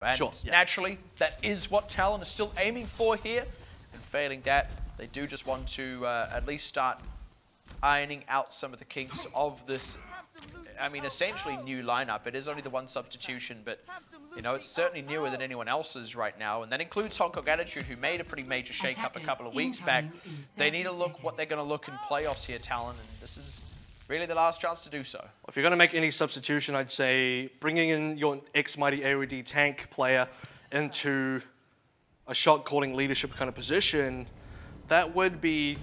And naturally, that is what Talon is still aiming for here. And failing that, they do just want to at least start ironing out some of the kinks of this, I mean, essentially new lineup. It is only the one substitution, but, you know, it's certainly newer than anyone else's right now. And that includes Hong Kong Attitude, who made a pretty major shake-up a couple of weeks back. They need to look what they're going to look in playoffs here, Talon, and this is really the last chance to do so. If you're going to make any substitution, I'd say bringing in your ex-Mighty AOD tank player into a shot-calling leadership kind of position, that would be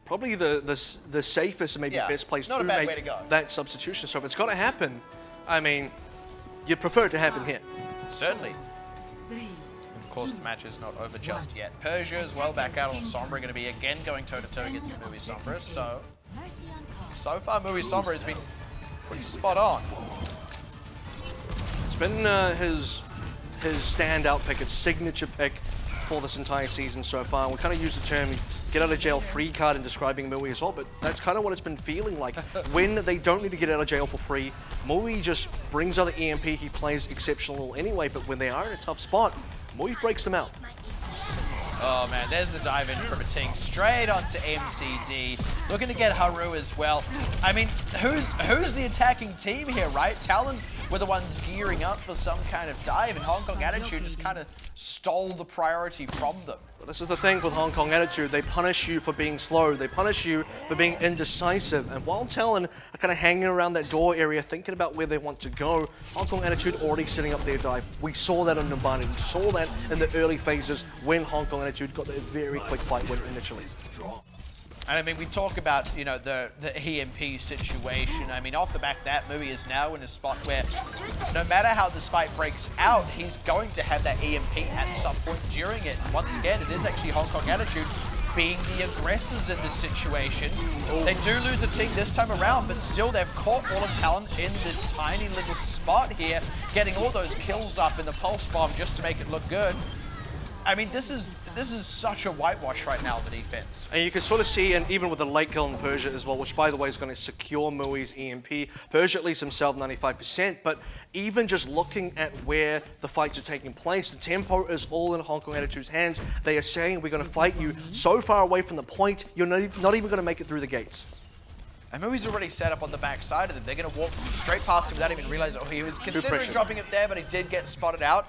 probably the safest and maybe best place to make that substitution. So if it's going to happen, I mean, you'd prefer it to happen here. Certainly. Of course, the match is not over just yet. Persia as well back out on Sombra, going to be again going toe-to-toe against Mui Sombra. So far, Mui Sombra has been pretty spot on. It's been his standout pick, his signature pick for this entire season so far. We kind of use the term get out of jail free card in describing Mui as well, but that's kind of what it's been feeling like. When they don't need to get out of jail for free, Mui just brings out the EMP. He plays exceptional anyway, but when they are in a tough spot, Mui breaks them out. Oh man, there's the dive in from a Ting straight onto MCD. Looking to get Haru as well. I mean, who's the attacking team here, right? Talon were the ones gearing up for some kind of dive, and Hong Kong Attitude just kind of stole the priority from them. Well, this is the thing with Hong Kong Attitude. They punish you for being slow. They punish you for being indecisive. And while Talon are kind of hanging around that door area, thinking about where they want to go, Hong Kong Attitude already setting up their dive. We saw that on Nubani. We saw that in the early phases when Hong Kong Attitude got that very quick fight win initially. And I mean, we talk about, you know, the EMP situation. I mean, off the back of that, Mui is now in a spot where no matter how this fight breaks out, he's going to have that EMP at some point during it. And once again, it is actually Hong Kong Attitude being the aggressors in this situation. They do lose a Ting this time around, but still they've caught all of Talon in this tiny little spot here, getting all those kills up in the pulse bomb just to make it look good. I mean, this is such a whitewash right now, the defense. And you can sort of see, and even with the late kill in Persia as well, which by the way is going to secure Mui's EMP. Persia at least himself 95%, but even just looking at where the fights are taking place, the tempo is all in Hong Kong Attitude's hands. They are saying, we're going to fight you so far away from the point, you're not even going to make it through the gates. And Mui's already set up on the back side of them. They're going to walk straight past him without even realizing, oh, he was considering dropping it there, but he did get spotted out.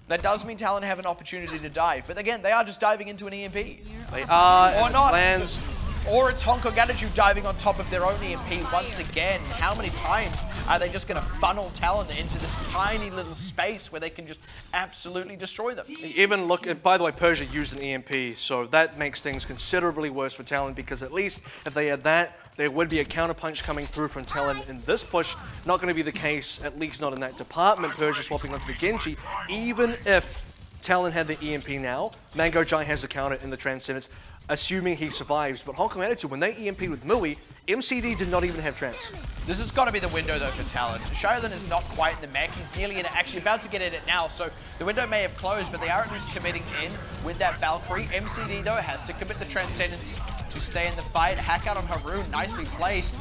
That does mean Talon have an opportunity to dive, but again, they are just diving into an EMP. They are, or not. Lands. Or it's Hong Kong Attitude diving on top of their own EMP once again. How many times are they just going to funnel Talon into this tiny little space where they can just absolutely destroy them? Even look at, by the way, Persia used an EMP, so that makes things considerably worse for Talon, because at least if they had that, there would be a counterpunch coming through from Talon in this push. Not going to be the case, at least not in that department. Persia swapping onto the Genji. Even if Talon had the EMP now, Mango Giant has the counter in the Transcendence, assuming he survives. But Hong Kong Attitude, when they EMP'd with Mui, MCD did not even have trance. This has got to be the window, though, for Talon. Shaolin is not quite in the mech. He's nearly in it, actually about to get in it now. So the window may have closed, but they are at least committing in with that Valkyrie. MCD, though, has to commit the Transcendence to stay in the fight. Hack out on Haru, nicely placed.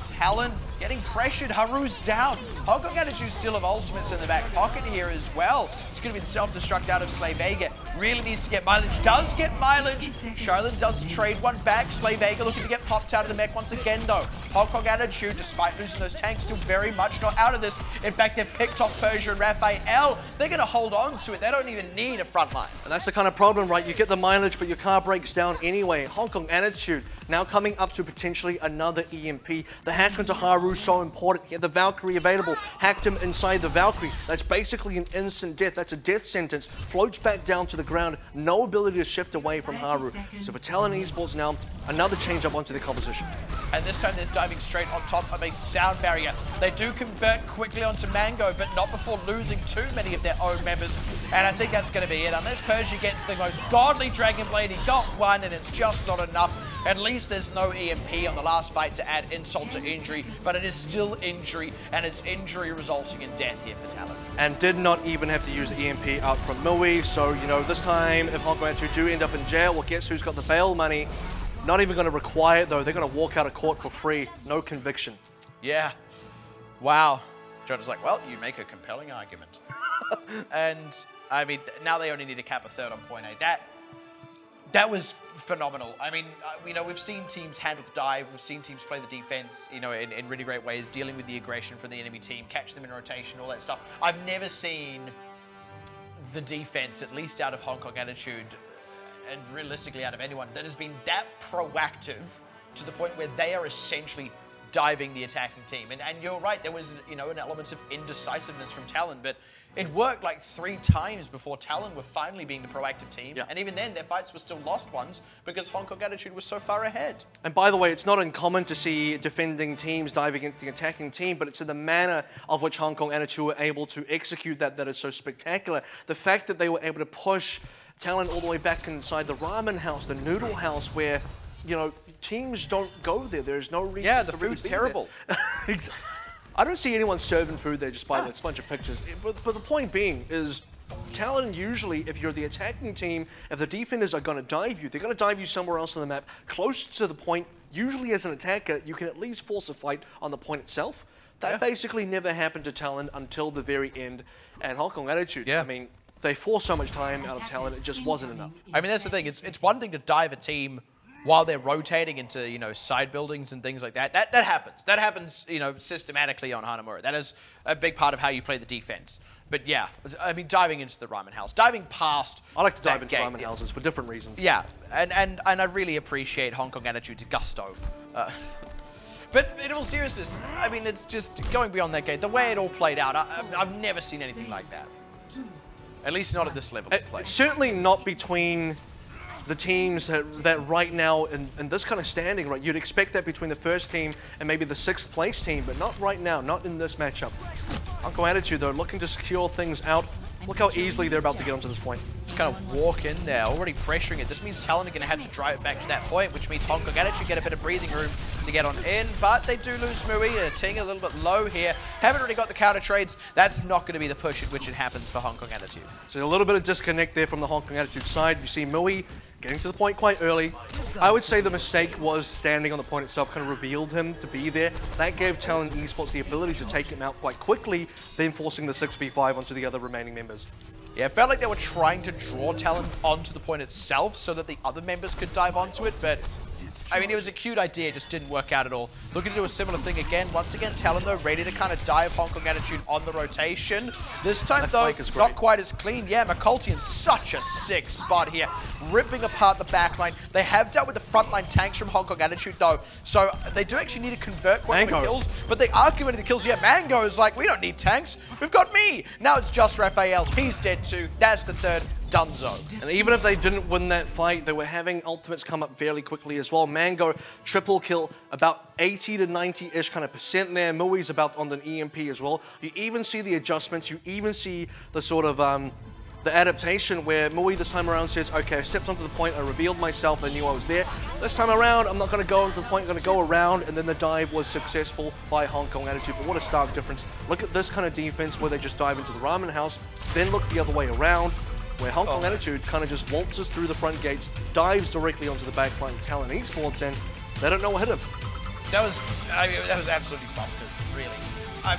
Talon getting pressured. Haru's down. Hong Kong Attitude still have ultimates in the back pocket here as well. It's going to be the self-destruct out of Slay Vega. Really needs to get mileage. Does get mileage. Shaolin does trade one back. Slay Vega looking to get popped out of the mech once again, though. Hong Kong Attitude, despite losing those tanks, still very much not out of this. In fact, they've picked off Persia and Raphael. They're going to hold on to it. They don't even need a front line. And that's the kind of problem, right? You get the mileage, but your car breaks down anyway. Hong Kong Attitude now coming up to potentially another EMP. The hack into Haru so important. He had the Valkyrie available. Hacked him inside the Valkyrie. That's basically an instant death. That's a death sentence. Floats back down to the ground. No ability to shift away from Haru. So for Talon Esports now, another change up onto the composition. And this time they're diving straight on top of a sound barrier. They do convert quickly onto Mango, but not before losing too many of their own members. And I think that's going to be it. Unless Persia gets the most godly Dragon Blade, he got one and it's just not enough. At least there's no EMP on the last fight to add insult to injury, but it is still injury, and it's injury resulting in death here for Talon. And did not even have to use the EMP out from Mui, so, you know, this time if Hong Kong Attitude do end up in jail, well, guess who's got the bail money? Not even going to require it, though. They're going to walk out of court for free. No conviction. Yeah. Wow. John is like, well, you make a compelling argument. And, I mean, now they only need to cap a third on point A. That was phenomenal. I mean, you know, we've seen teams handle the dive, we've seen teams play the defense, you know, in really great ways, dealing with the aggression from the enemy team, catch them in rotation, all that stuff. I've never seen the defense, at least out of Hong Kong Attitude, and realistically out of anyone, that has been that proactive to the point where they are essentially diving the attacking team. And you're right, there was, you know, an element of indecisiveness from Talon, but it worked like 3 times before Talon were finally being the proactive team. Yeah. And even then, their fights were still lost ones because Hong Kong Attitude was so far ahead. And by the way, it's not uncommon to see defending teams dive against the attacking team, but it's in the manner of which Hong Kong Attitude were able to execute that is so spectacular. The fact that they were able to push Talon all the way back inside the ramen house, the noodle house, where, you know, teams don't go there. There's no reason. Yeah, the food's terrible. I don't see anyone serving food there just by this bunch of pictures. But the point being is, Talon usually, if you're the attacking team, if the defenders are going to dive you, they're going to dive you somewhere else on the map, close to the point. Usually as an attacker, you can at least force a fight on the point itself. That basically never happened to Talon until the very end. And Hong Kong Attitude, I mean, they forced so much time out of Talon, it just wasn't enough. I mean, that's the thing. It's one thing to dive a team while they're rotating into, you know, side buildings and things like that. That happens. That happens, you know, systematically on Hanamura. That is a big part of how you play the defense. But yeah, I mean, diving into the ramen house, diving past. I like to dive into ramen houses for different reasons. Yeah, and I really appreciate Hong Kong Attitude's gusto. But in all seriousness, I mean, it's just going beyond that gate. The way it all played out, I've never seen anything like that. At least not at this level of play. Certainly not between the teams that right now in this kind of standing, right? You'd expect that between the first team and maybe the 6th place team, but not right now, not in this matchup. Hong Kong Attitude, though, looking to secure things out. Look how easily they're about to get onto this point. Just kind of walk in there, already pressuring it. This means Talon are going to have to drive it back to that point, which means Hong Kong Attitude get a bit of breathing room to get on in, but they do lose Mui. Ting a little bit low here. Haven't really got the counter trades. That's not going to be the push at which it happens for Hong Kong Attitude. So a little bit of disconnect there from the Hong Kong Attitude side. You see Mui getting to the point quite early. I would say the mistake was standing on the point itself, kind of revealed him to be there. That gave Talon Esports the ability to take him out quite quickly, then forcing the 6v5 onto the other remaining members. Yeah, it felt like they were trying to draw Talon onto the point itself so that the other members could dive onto it, but I mean, it was a cute idea, it just didn't work out at all. Looking to do a similar thing again. Once again, Talon, though, ready to kind of dive Hong Kong Attitude on the rotation. This time, though, not quite as clean. Yeah, McCulty in such a sick spot here, ripping apart the backline. They have dealt with the frontline tanks from Hong Kong Attitude, though, so they do actually need to convert one of the kills, but they are converting the kills. Yeah, Mango is like, we don't need tanks, we've got me. Now it's just Raphael, he's dead too. That's the third. Dunzo. And even if they didn't win that fight, they were having ultimates come up fairly quickly as well. Mango, triple kill, about 80 to 90-ish kind of percent there. Mui's about on the EMP as well. You even see the adjustments. You even see the sort of the adaptation where Mui this time around says, okay, I stepped onto the point, I revealed myself, I knew I was there. This time around, I'm not going to go onto the point, I'm going to go around, and then the dive was successful by Hong Kong Attitude. But what a stark difference. Look at this kind of defense where they just dive into the ramen house, then look the other way around, where Hong Kong Attitude kind of just waltzes through the front gates, dives directly onto the backline of Talon Esports, and they don't know what hit him. That was absolutely bonkers, really. I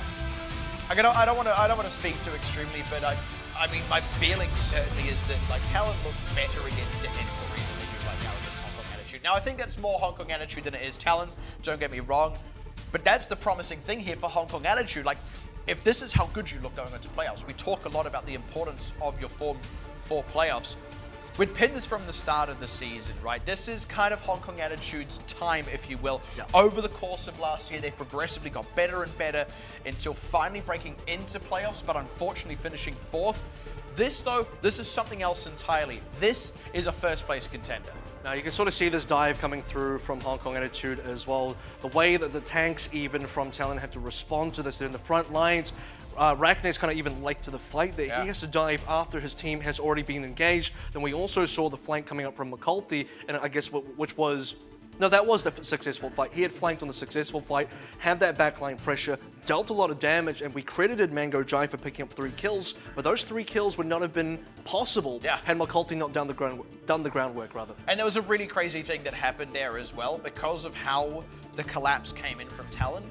don't want to speak too extremely, but I mean, my feeling certainly is that like Talon looks better against Defendable than they do right now against Hong Kong Attitude. Now, I think that's more Hong Kong Attitude than it is Talon. Don't get me wrong, but that's the promising thing here for Hong Kong Attitude. Like, if this is how good you look going into playoffs, we talk a lot about the importance of your form for playoffs. We'd pinned this from the start of the season, right? This is kind of Hong Kong Attitude's time, if you will. Yeah. Over the course of last year, they progressively got better and better until finally breaking into playoffs, but unfortunately finishing 4th. This, though, this is something else entirely. This is a first-place contender. Now, you can sort of see this dive coming through from Hong Kong Attitude as well. The way that the tanks, even from Talon, have to respond to this. They're in the front lines. Ragna's kind of even late to the fight there. Yeah. He has to dive after his team has already been engaged. Then we also saw the flank coming up from McCulty, and I guess which was... No, that was the successful fight. He had flanked on the successful fight, had that backline pressure, dealt a lot of damage, and we credited Mango Jai for picking up 3 kills, but those 3 kills would not have been possible had McCulty not done the groundwork, rather. And there was a really crazy thing that happened there as well, because of how the collapse came in from Talon.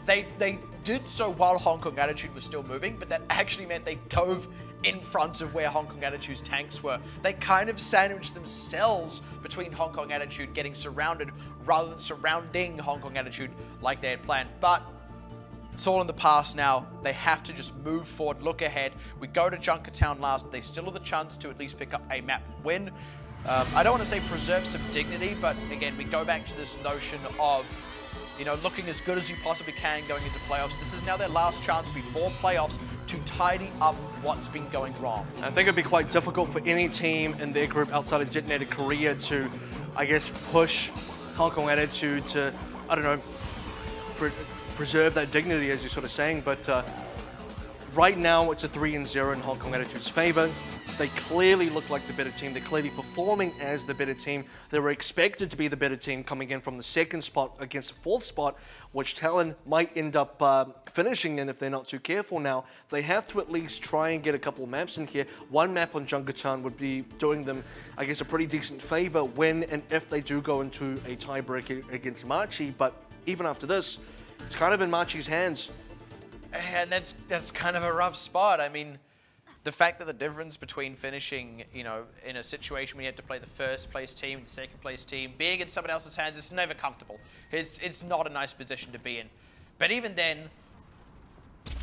they did so while Hong Kong Attitude was still moving, but that actually meant they dove in front of where Hong Kong Attitude's tanks were. They kind of sandwiched themselves between Hong Kong Attitude getting surrounded rather than surrounding Hong Kong Attitude like they had planned. But it's all in the past now. They have to just move forward, look ahead. We go to Junkertown last. They still have the chance to at least pick up a map win. I don't want to say preserve some dignity, but again, we go back to this notion of, you know, looking as good as you possibly can going into playoffs. This is now their last chance before playoffs to tidy up what's been going wrong. I think it'd be quite difficult for any team in their group outside of Detonated Korea to, I guess, push Hong Kong Attitude to, I don't know, preserve that dignity, as you're sort of saying. But right now, it's a 3-0 in Hong Kong Attitude's favor. They clearly look like the better team. They're clearly performing as the better team. They were expected to be the better team coming in from the 2nd spot against the 4th spot, which Talon might end up finishing in if they're not too careful now. They have to at least try and get a couple of maps in here. One map on Junkertown would be doing them, I guess, a pretty decent favor when and if they do go into a tiebreak against Machi. But even after this, it's kind of in Machi's hands. And that's kind of a rough spot. I mean, the fact that the difference between finishing, you know, in a situation where you have to play the 1st place team and 2nd place team, being in someone else's hands, it's never comfortable. It's not a nice position to be in. But even then,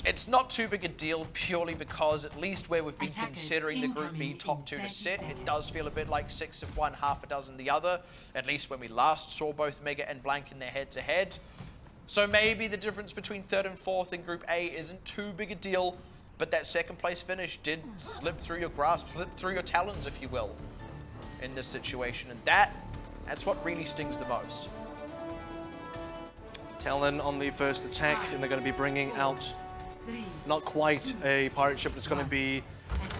it's not too big a deal purely because at least where we've been considering the Group B top 2 to sit, it does feel a bit like 6 of one, half a dozen the other, at least when we last saw both Mega and Blank in their head-to-head. So maybe the difference between 3rd and 4th in Group A isn't too big a deal, but that 2nd place finish did slip through your grasp, slip through your talons, if you will, in this situation. And that's what really stings the most. Talon on the first attack, and they're going to be bringing out not quite a pirate ship. It's going to be,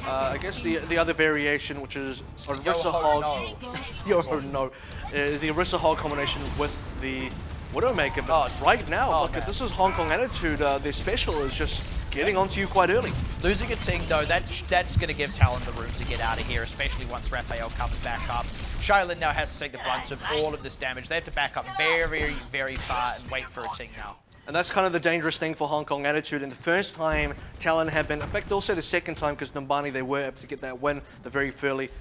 I guess, the other variation, which is Orisa Hog. Yo-ho no. The Orisa Hog combination with the Widowmaker. But right now, look, this is Hong Kong Attitude. Their special is just getting onto you quite early. Losing a Ting, though, that's going to give Talon the room to get out of here, especially once Raphael comes back up. Shaolin now has to take the brunt of all of this damage. They have to back up very, very far and wait for a Ting now. And that's kind of the dangerous thing for Hong Kong Attitude. And the first time Talon have been, in fact, also the second time, because Numbani, they were able to get that win, the very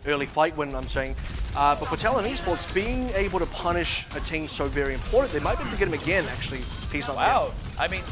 early fight win, I'm saying. But for Talon Esports, being able to punish a team so very important. They might be able to get him again, actually. He's not Wow. I mean,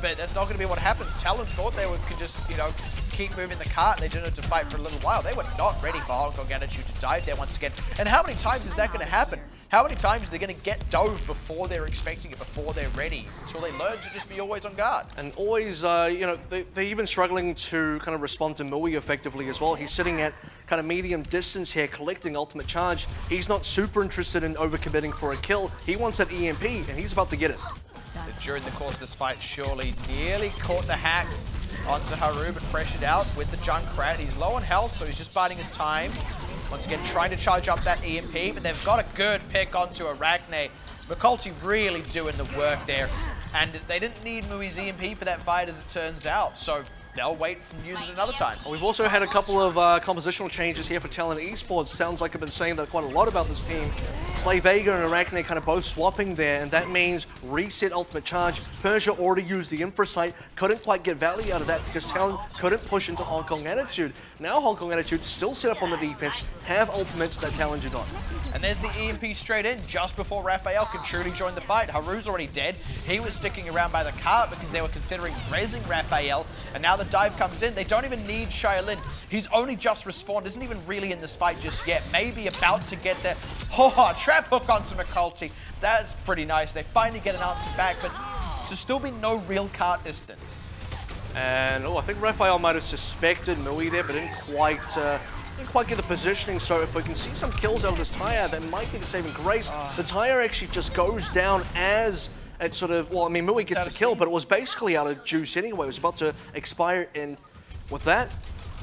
but that's not going to be what happens. Talon thought they could just, you know, keep moving the cart. They didn't have to fight for a little while. They were not ready for Hong Kong Attitude to dive there once again. And how many times is that going to happen? How many times are they going to get dove before they're expecting it, before they're ready, until they learn to just be always on guard? And always, you know, they're even struggling to kind of respond to Mui effectively as well. He's sitting at kind of medium distance here, collecting ultimate charge. He's not super interested in overcommitting for a kill. He wants that EMP, and he's about to get it. During the course of this fight, surely nearly caught the hack onto Haru, but pressured out with the Junkrat. He's low on health, so he's just biding his time. Once again, trying to charge up that EMP, but they've got a good pick onto Arachne. McCulty really doing the work there. And they didn't need Mui's EMP for that fight, as it turns out. So they'll wait and use it another time. We've also had a couple of compositional changes here for Talon Esports. Sounds like I've been saying that quite a lot about this team. Slay Vega and Arachne kind of both swapping there, and that means reset ultimate charge. Persia already used the infra site, couldn't quite get value out of that because Talon couldn't push into Hong Kong Attitude. Now Hong Kong Attitude still set up on the defense, have ultimates that Talon do not. And there's the EMP straight in just before Raphael can truly join the fight. Haru's already dead. He was sticking around by the cart because they were considering rezzing Raphael, and now the dive comes in. They don't even need Shaolin. He's only just respawned, isn't even really in this fight just yet. Maybe about to get there. Oh, trap hook onto McCulty. That's pretty nice. They finally get an answer back, but there's still been no real cart distance. And, I think Raphael might have suspected Mui there, but didn't quite get the positioning. So if we can see some kills out of this tire, that might be the saving grace. The tire actually just goes down as it sort of, well, I mean, Mui gets the kill, but it was basically out of juice anyway. It was about to expire, and with that,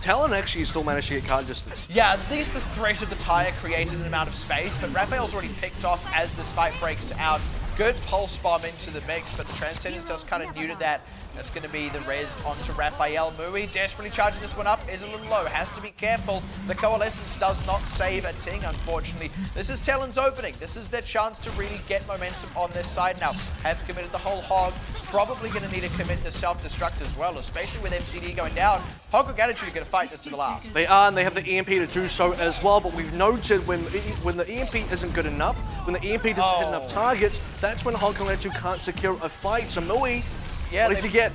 Talon actually still managed to get card distance. Yeah, at least the threat of the tire created an amount of space, but Raphael's already picked off as this fight breaks out. Good pulse bomb into the mix, but the Transcendence does kind of neuter that. That's going to be the res onto Raphael. Mui desperately charging this one up, is a little low, has to be careful. The Coalescence does not save a Ting, unfortunately. This is Talon's opening. This is their chance to really get momentum on their side now. Have committed the whole hog, probably going to need to commit the self-destruct as well, especially with MCD going down. Hong Kong Attitude are going to fight this to the last. They are, and they have the EMP to do so as well, but we've noted when the EMP isn't good enough, when the EMP doesn't hit enough targets, that's when Hong Kong Attitude can't secure a fight. So Mui, yeah, what does he get?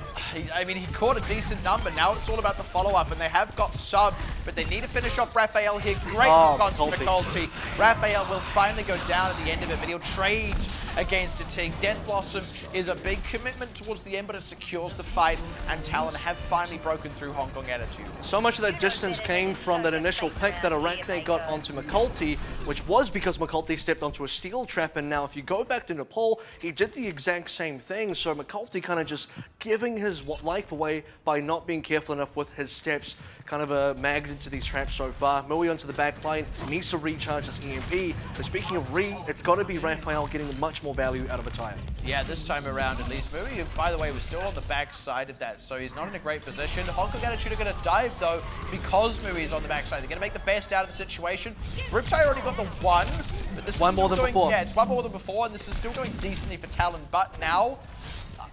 I mean, he caught a decent number. Now it's all about the follow-up, and they have got sub, but they need to finish off Raphael here. Great move onto McCulty. Raphael will finally go down at the end of it, but he'll trade against a Ting. Death Blossom is a big commitment towards the end, but it secures the fight, and Talon have finally broken through Hong Kong Attitude. So much of that distance came from that initial pick that Arachne got onto McCulty, which was because McCulty stepped onto a steel trap, and now if you go back to Nepal, he did the exact same thing. So McCulty kind of just giving his life away by not being careful enough with his steps. Kind of a magnet to these traps so far. Mui onto the back line, needs to recharge this EMP. But speaking of it's got to be Raphael getting much more value out of a tire. Yeah, this time around at least. Mui, by the way, was still on the back side of that, so he's not in a great position. Hong Kong Attitude are going to dive, though, because Mui is on the back side. They're going to make the best out of the situation. Riptide already got the one, but this one is more than going, before. Yeah, it's one more than before, and this is still going decently for Talon, but now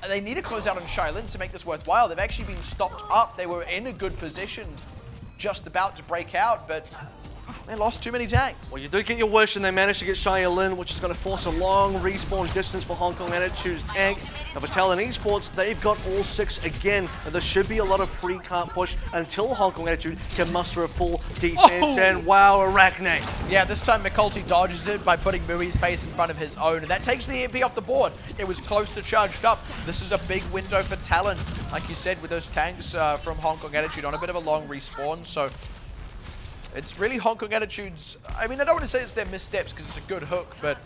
they need to close out on Shaolin to make this worthwhile. They've actually been stopped up. They were in a good position, just about to break out, but they lost too many tanks. Well, you did get your wish, and they managed to get Shaolin, which is going to force a long respawn distance for Hong Kong Attitude's tank. Now for Talon Esports, they've got all 6 again, and there should be a lot of free cart push until Hong Kong Attitude can muster a full defense. And wow, Arachne. Yeah, this time McCulty dodges it by putting Mui's face in front of his own, and that takes the EMP off the board. It was close to charged up. This is a big window for Talon, like you said, with those tanks from Hong Kong Attitude on a bit of a long respawn, so it's really Hong Kong Attitude's, I mean, I don't want to say it's their missteps because it's a good hook, but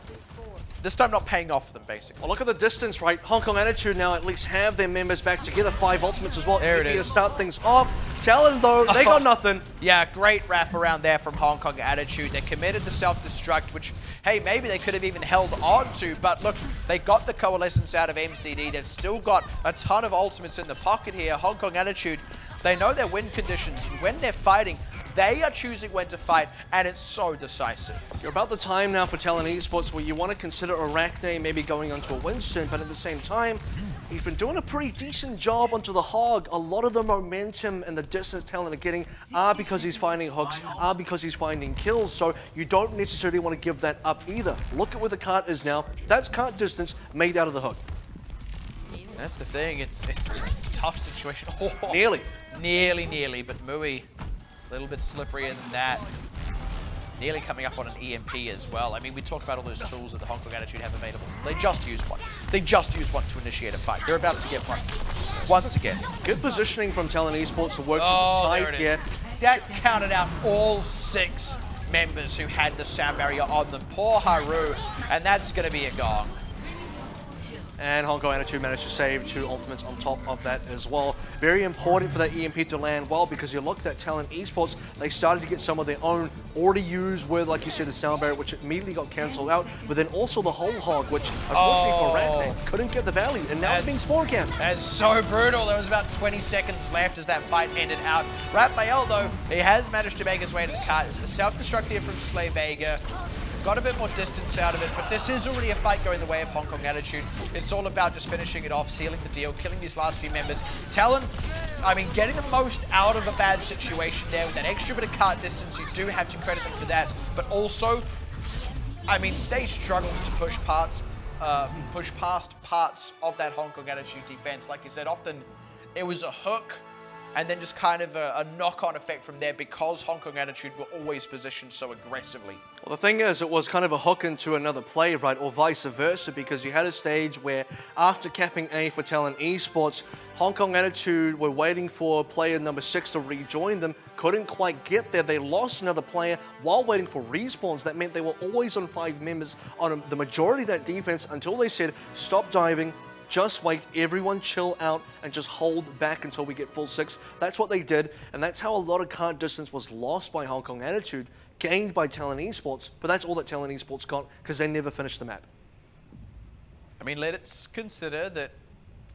this time not paying off for them, basically. Well, look at the distance, right? Hong Kong Attitude now at least have their members back together. 5 ultimates as well. There it is. To start things off. Talon, though, they got nothing. Yeah, great wrap around there from Hong Kong Attitude. They committed the self-destruct, which, hey, maybe they could have even held on to, but look, they got the Coalescence out of MCD. They've still got a ton of ultimates in the pocket here. Hong Kong Attitude, they know their win conditions. When they're fighting, they are choosing when to fight, and it's so decisive. You're about the time now for Talon Esports where you want to consider Arachne maybe going onto a win soon, but at the same time, he's been doing a pretty decent job onto the hog. A lot of the momentum and the distance Talon are getting are because he's finding hooks, are because he's finding kills, so you don't necessarily want to give that up either. Look at where the cart is now. That's cart distance made out of the hook. That's the thing, it's a tough situation. Oh, Nearly, but Mui, a little bit slipperier than that. Nearly coming up on an EMP as well. I mean, we talked about all those tools that the Hong Kong Attitude have available. They just used one. They just used one to initiate a fight. They're about to get one once again. Good positioning from Talon Esports to work to the side here. That counted out all 6 members who had the sound barrier on them. Poor Haru, and that's going to be a gong. And Hong Kong Attitude managed to save 2 ultimates on top of that as well. Very important for that EMP to land well, because you looked at Talon Esports, they started to get some of their own already used with, like you said, the sound barrier, which immediately got cancelled out, but then also the whole hog, which unfortunately for Arachne couldn't get the value, and now it's being spawn camped. That's so brutal. There was about 20 seconds left as that fight ended out. Raphael, though, he has managed to make his way to the cart. It's the self-destruct here from Slay Vega. Got a bit more distance out of it, but this is already a fight going the way of Hong Kong Attitude. It's all about just finishing it off, sealing the deal, killing these last few members. Talon, I mean, getting the most out of a bad situation there with that extra bit of cart distance. You do have to credit them for that, but also, I mean, they struggled to push past parts of that Hong Kong Attitude defense. Like you said, often it was a hook, and then just kind of a knock-on effect from there because Hong Kong Attitude were always positioned so aggressively. Well, the thing is, it was kind of a hook into another play, right, or vice versa, because you had a stage where after capping A for Talon Esports, Hong Kong Attitude were waiting for player number 6 to rejoin them, couldn't quite get there. They lost another player while waiting for respawns. That meant they were always on 5 members on the majority of that defense until they said, stop diving, just wait, everyone chill out and just hold back until we get full 6. That's what they did, and that's how a lot of cart distance was lost by Hong Kong Attitude, gained by Talon Esports, but that's all that Talon Esports got because they never finished the map. I mean, let's consider that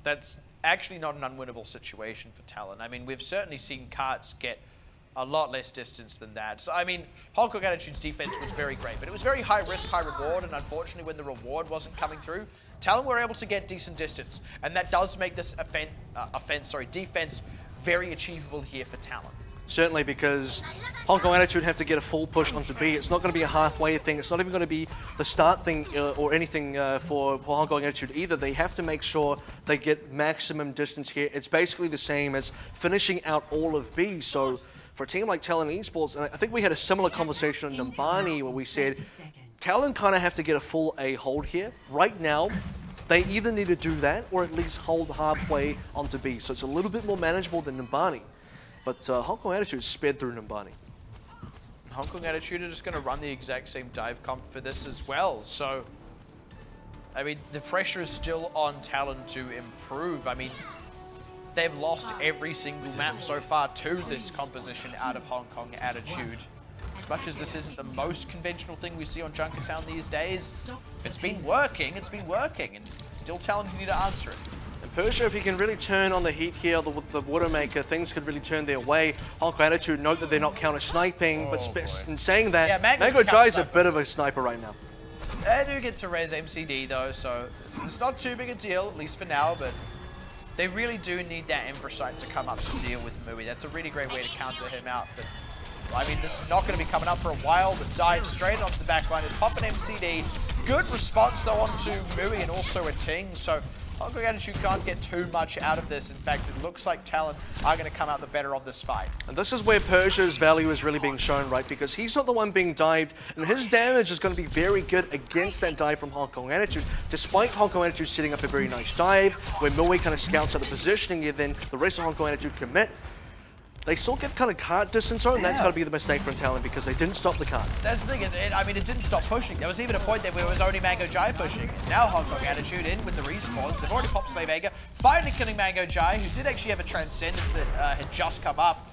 that's actually not an unwinnable situation for Talon. I mean, we've certainly seen Carts get a lot less distance than that. So, I mean, Hong Kong Attitude's defense was very great, but it was very high risk, high reward, and unfortunately when the reward wasn't coming through, Talon were able to get decent distance, and that does make this defense very achievable here for Talon. Certainly, because Hong Kong Attitude have to get a full push onto B. It's not going to be a halfway thing. It's not even going to be the start thing or anything for Hong Kong Attitude either. They have to make sure they get maximum distance here. It's basically the same as finishing out all of B. So for a team like Talon Esports, and I think we had a similar conversation on Numbani where we said Talon kind of have to get a full A hold here. Right now, they either need to do that or at least hold halfway onto B. So it's a little bit more manageable than Numbani. But Hong Kong Attitude sped through Numbani. Hong Kong Attitude are just going to run the exact same dive comp for this as well. So, I mean, the pressure is still on Talon to improve. I mean, they've lost every single map so far to this composition out of Hong Kong Attitude. As much as this isn't the most conventional thing we see on Junkertown these days, if it's been working, and still Talon who need to answer it. Persia, if he can really turn on the heat here with the Widowmaker, things could really turn their way. Hong Kong Attitude note that they're not counter-sniping, but in saying that, yeah, Mango Jai is a bit of a sniper right now. They do get to res MCD though, so it's not too big a deal, at least for now, but they really do need that Infrasight to come up to deal with Mui. That's a really great way to counter him out. But I mean, this is not going to be coming up for a while, but dive straight onto the back line is popping MCD. Good response though onto Mui and also a Ting, so Hong Kong Attitude can't get too much out of this. In fact, it looks like Talon are going to come out the better of this fight. And this is where Persia's value is really being shown, right? Because he's not the one being dived, and his damage is going to be very good against that dive from Hong Kong Attitude. Despite Hong Kong Attitude setting up a very nice dive, where Mui kind of scouts out the positioning, and then the rest of Hong Kong Attitude commit, they still get kind of cart distance on, and that's got to be the mistake from Talon because they didn't stop the cart. That's the thing, I mean, it didn't stop pushing. There was even a point there where it was only Mango Jai pushing. Now Hong Kong Attitude in with the respawns. They've already popped Slay Vega, finally killing Mango Jai, who did actually have a Transcendence that had just come up,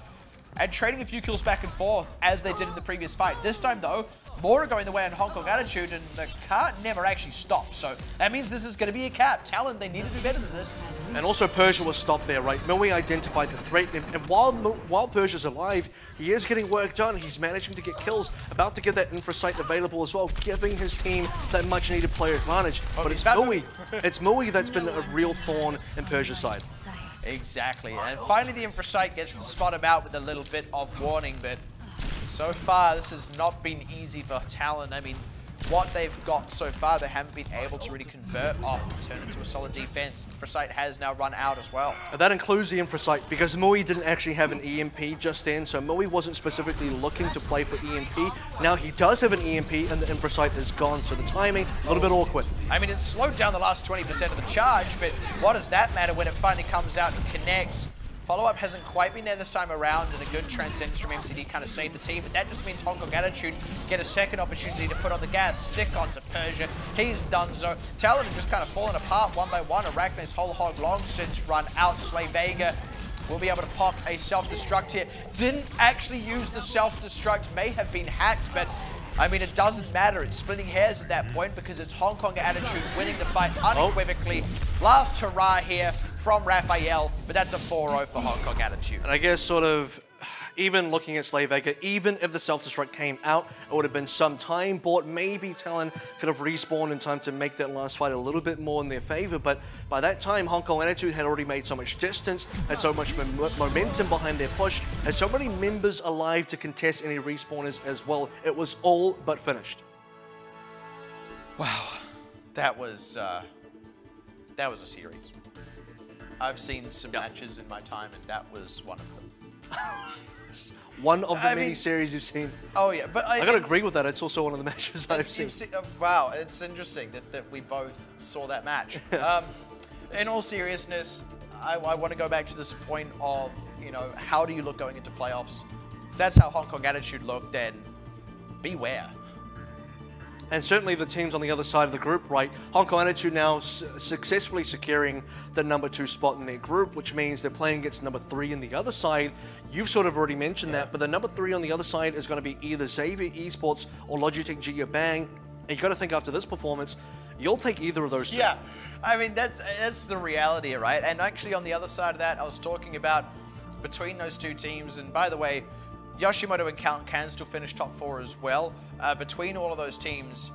and trading a few kills back and forth as they did in the previous fight. This time, though, more are going the way of Hong Kong Attitude, and the cart never actually stopped. So that means this is going to be a cap. Talon, they need to do better than this. And also Persia was stopped there, right? Mui identified the threat, and while Persia's alive, he is getting work done. He's managing to get kills, about to get that Infrasight available as well, giving his team that much-needed player advantage. But it's Mui. It's Mui that's been a real thorn in Persia's side. Exactly. And finally the Infrasight gets to spot him out with a little bit of warning, but so far, this has not been easy for Talon. I mean, what they've got so far, they haven't been able to really convert off and turn into a solid defense. Infrasight has now run out as well. And that includes the Infrasight, because Mui didn't actually have an EMP just then, so Mui wasn't specifically looking to play for EMP. Now he does have an EMP, and the Infrasight is gone, so the timing, a little bit awkward. I mean, it's slowed down the last 20% of the charge, but what does that matter when it finally comes out and connects? Follow-up hasn't quite been there this time around, and a good Transcendence from MCD kind of saved the team, but that just means Hong Kong Attitude get a second opportunity to put on the gas, stick onto Persia. He's done so. Talon have just kind of fallen apart one by one. Arachne's whole hog long since run out. Slay Vega will be able to pop a self-destruct here. Didn't actually use the self-destruct, may have been hacked, but I mean, it doesn't matter. It's splitting hairs at that point because it's Hong Kong Attitude winning the fight unequivocally. Last hurrah here from Raphael, but that's a 4-0 for Hong Kong Attitude. And I guess sort of, even looking at Slay Vega, even if the self-destruct came out, it would have been some time bought. Maybe Talon could have respawned in time to make that last fight a little bit more in their favor, but by that time, Hong Kong Attitude had already made so much distance, had so much momentum behind their push, had so many members alive to contest any respawners as well. It was all but finished. Wow, that was a series. I've seen some matches in my time, and that was one of them. One of the many series you've seen. Oh yeah, but I gotta agree with that. It's also one of the matches I've seen. Wow, it's interesting that we both saw that match. In all seriousness, I want to go back to this point of, you know, how do you look going into playoffs? If that's how Hong Kong Attitude look, then beware. And certainly the teams on the other side of the group, right? Hong Kong Attitude now successfully securing the #2 spot in their group, which means they're playing against #3 in the other side. You've sort of already mentioned that, but the #3 on the other side is going to be either Xavier Esports or Logitech Gia Bang. And you got to think after this performance, you'll take either of those two. Yeah. I mean, that's the reality, right? And actually, on the other side of that, I was talking about between those two teams, and by the way, Yoshimoto and Count can still finish top 4 as well. Between all of those teams,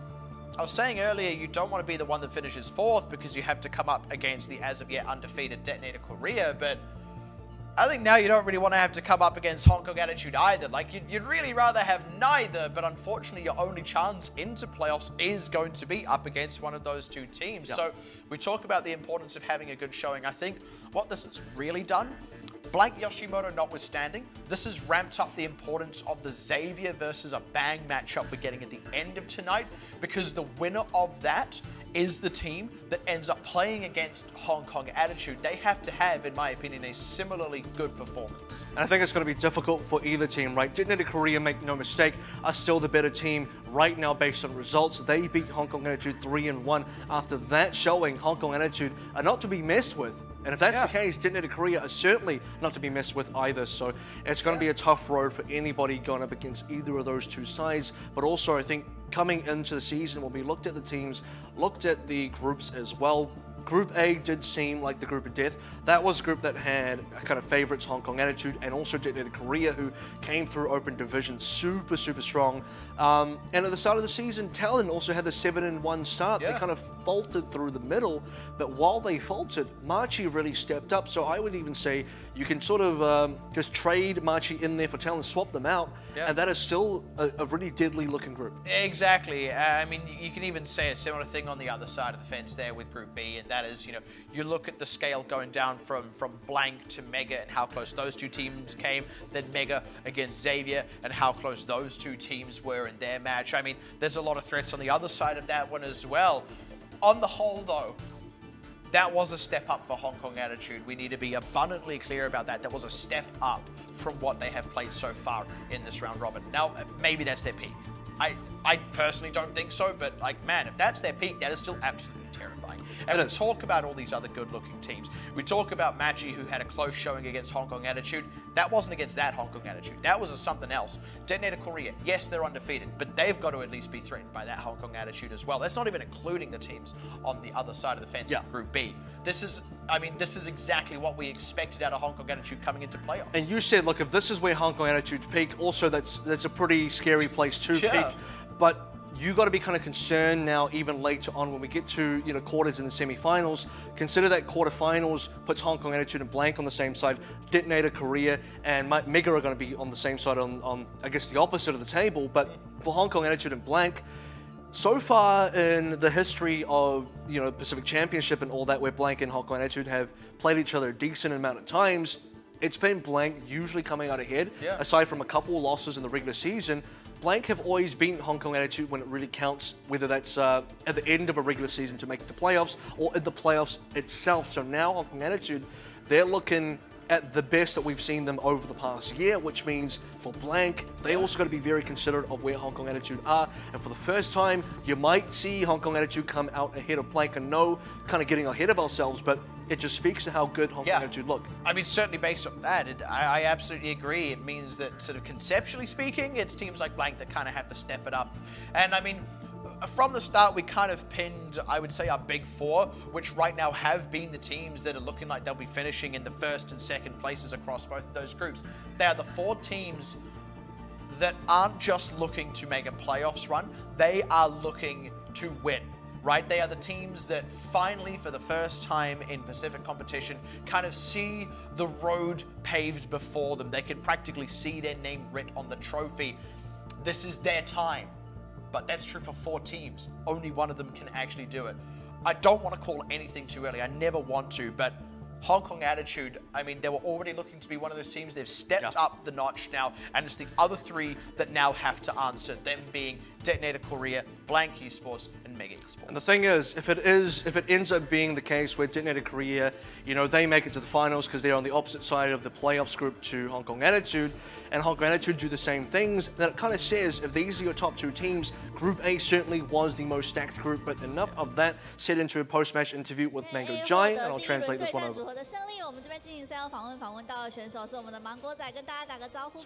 I was saying earlier, you don't want to be the one that finishes 4th because you have to come up against the as of yet undefeated Detonator Korea, but I think now you don't really want to have to come up against Hong Kong Attitude either. Like, you'd really rather have neither, but unfortunately your only chance into playoffs is going to be up against one of those two teams. Yep. So we talk about the importance of having a good showing. I think what this has really done, Blank Yoshimoto notwithstanding, this has ramped up the importance of the Xavier versus a Bang matchup we're getting at the end of tonight, because the winner of that is the team that ends up playing against Hong Kong Attitude. They have to have, in my opinion, a similarly good performance. And I think it's going to be difficult for either team, right? Detonator Korea, make no mistake, are still the better team right now based on results. They beat Hong Kong Attitude 3-1. After that showing, Hong Kong Attitude are not to be messed with. And if that's the case, Detonator Korea are certainly not to be messed with either. So it's going to be a tough road for anybody going up against either of those two sides. But also, I think coming into the season, when we looked at the teams, looked at the groups as well, Group A did seem like the group of death. That was a group that had kind of favorites, Hong Kong Attitude, and also Detonator Korea, who came through open division super strong. And at the start of the season, Talon also had the 7-1 start. They kind of faltered through the middle, but while they faltered, Marchi really stepped up. So I would even say you can sort of just trade Marchi in there for Talon, swap them out, and that is still a really deadly looking group. Exactly. I mean, you can even say a similar thing on the other side of the fence there with Group B, and that is, you know, you look at the scale going down from Blank to Mega and how close those two teams came, then Mega against Xavier and how close those two teams were in their match. I mean, there's a lot of threats on the other side of that one as well. On the whole, though, that was a step up for Hong Kong Attitude. We need to be abundantly clear about that. That was a step up from what they have played so far in this round robin. Now, maybe that's their peak. I personally don't think so, but like, man, if that's their peak, that is still absolutely terrifying. And we talk about all these other good-looking teams. We talk about Machi, who had a close showing against Hong Kong Attitude. That wasn't against that Hong Kong Attitude. That was something else. Detonator Korea, yes, they're undefeated, but they've got to at least be threatened by that Hong Kong Attitude as well. That's not even including the teams on the other side of the fence in Group B. This is, I mean, this is exactly what we expected out of Hong Kong Attitude coming into playoffs. And you said, look, if this is where Hong Kong Attitude's peak, also that's a pretty scary place to peak. But you got to be kind of concerned now, even later on when we get to, you know, quarters and the semi-finals. Consider that quarterfinals puts Hong Kong Attitude and Blank on the same side. Detonator Korea and Mega are going to be on the same side on I guess the opposite of the table. But for Hong Kong Attitude and Blank, so far in the history of, you know, Pacific Championship and all that, where Blank and Hong Kong Attitude have played each other a decent amount of times, it's been Blank usually coming out ahead. Aside from a couple of losses in the regular season, Blank have always beaten Hong Kong Attitude when it really counts, whether that's at the end of a regular season to make the playoffs or in the playoffs itself. So now Hong Kong Attitude, they're looking at the best that we've seen them over the past year, which means for Blank, they also got to be very considerate of where Hong Kong Attitude are. And for the first time, you might see Hong Kong Attitude come out ahead of Blank. And no, kind of getting ahead of ourselves, but it just speaks to how good Hong Kong Attitude look. I mean, certainly based on that, I absolutely agree. It means that, sort of conceptually speaking, it's teams like Blank that kind of have to step it up. And I mean, from the start, we kind of pinned, I would say, our big four, which right now have been the teams that are looking like they'll be finishing in the first and second places across both of those groups. They are the four teams that aren't just looking to make a playoffs run, they are looking to win. Right? They are the teams that finally, for the first time in Pacific competition, kind of see the road paved before them. They can practically see their name writ on the trophy. This is their time. But that's true for four teams. Only one of them can actually do it. I don't want to call anything too early. I never want to, but Hong Kong Attitude, I mean, they were already looking to be one of those teams. They've stepped up the notch now, and it's the other three that now have to answer, them being Detonator Korea, Blank Esports, and Mega Esports. And the thing is, if it ends up being the case where Detonator Korea, you know, they make it to the finals because they're on the opposite side of the playoffs group to Hong Kong Attitude, and Hong Kong Attitude do the same things, then it kind of says, if these are your top two teams, Group A certainly was the most stacked group, but enough of that. Said into a post-match interview with Mango Giant, and I'll translate this one over. So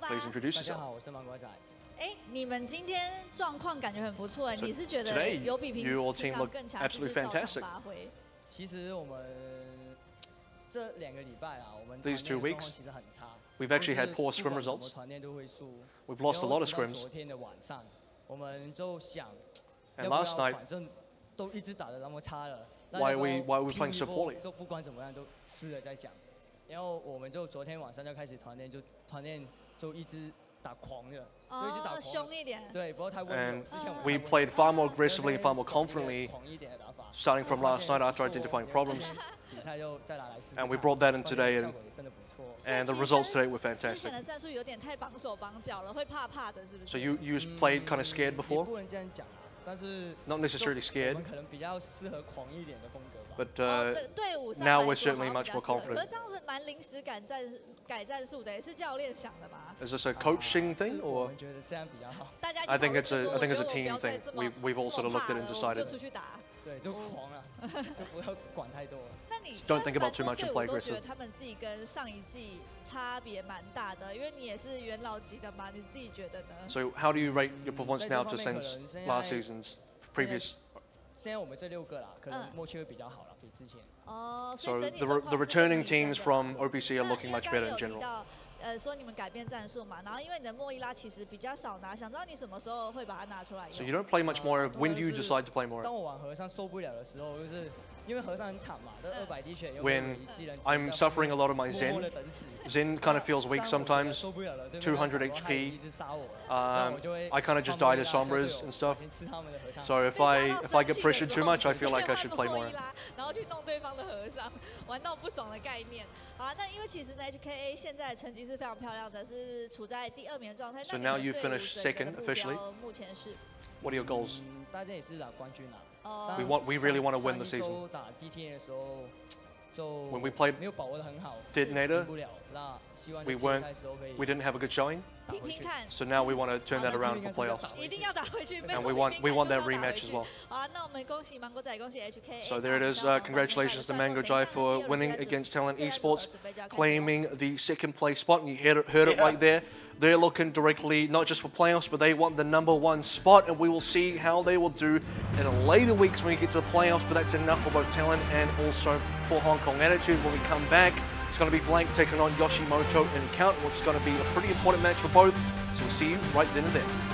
please introduce yourself. Today, you all team look absolutely fantastic. These 2 weeks, we've actually had poor scrim results. We've lost a lot of scrims. And last night, why are we playing so poorly? And we played far more aggressively, far more confidently, starting from last night after identifying problems. And we brought that in today, and the results today were fantastic. So you played kind of scared before? Not necessarily scared, but now we're certainly much more confident. Is this a coaching thing, or? I think it's a team thing. We've all sort of looked at it and decided. Don't think about too much and play aggressive. So how do you rate your performance now to since last season's previous? So the returning teams from OWC are looking much better in general. 说你们改变战术嘛，然后因为你的莫伊拉其实比较少拿，想知道你什么时候会把它拿出来用。So you don't play much more. When do you decide to play more? 当我玩和尚受不了的时候，就是因为和尚很惨嘛，这200滴血。When I'm suffering a lot of my Zen, Zen kind of feels weak sometimes. 200 HP. I kind of just die to Sombras and stuff. So if I get pressured too much, I feel like I should play more. 然后去弄对方的和尚，玩到不爽的概念。好啊，那因为其实呢 ，HKA 现在的成绩是非常漂亮的，是处在第2名的状态。So now you finished second officially. 目前是。What are your goals? 大家也是拿冠军啊。We really want to win the season. 打DTN 的时候。 When we played Detonator, we didn't have a good showing. So now we want to turn that around for playoffs. And we want that rematch as well. So there it is. Congratulations to Mango Jai for winning against Talon Esports, claiming the 2nd place spot. And you heard it right there. They're looking directly not just for playoffs, but they want the #1 spot. And we will see how they will do in later weeks when we get to the playoffs. But that's enough for both Talon and also for Hong Kong Attitude. When we come back, it's going to be Blank taking on Yoshimoto and Count, which is going to be a pretty important match for both. So we'll see you right then and there.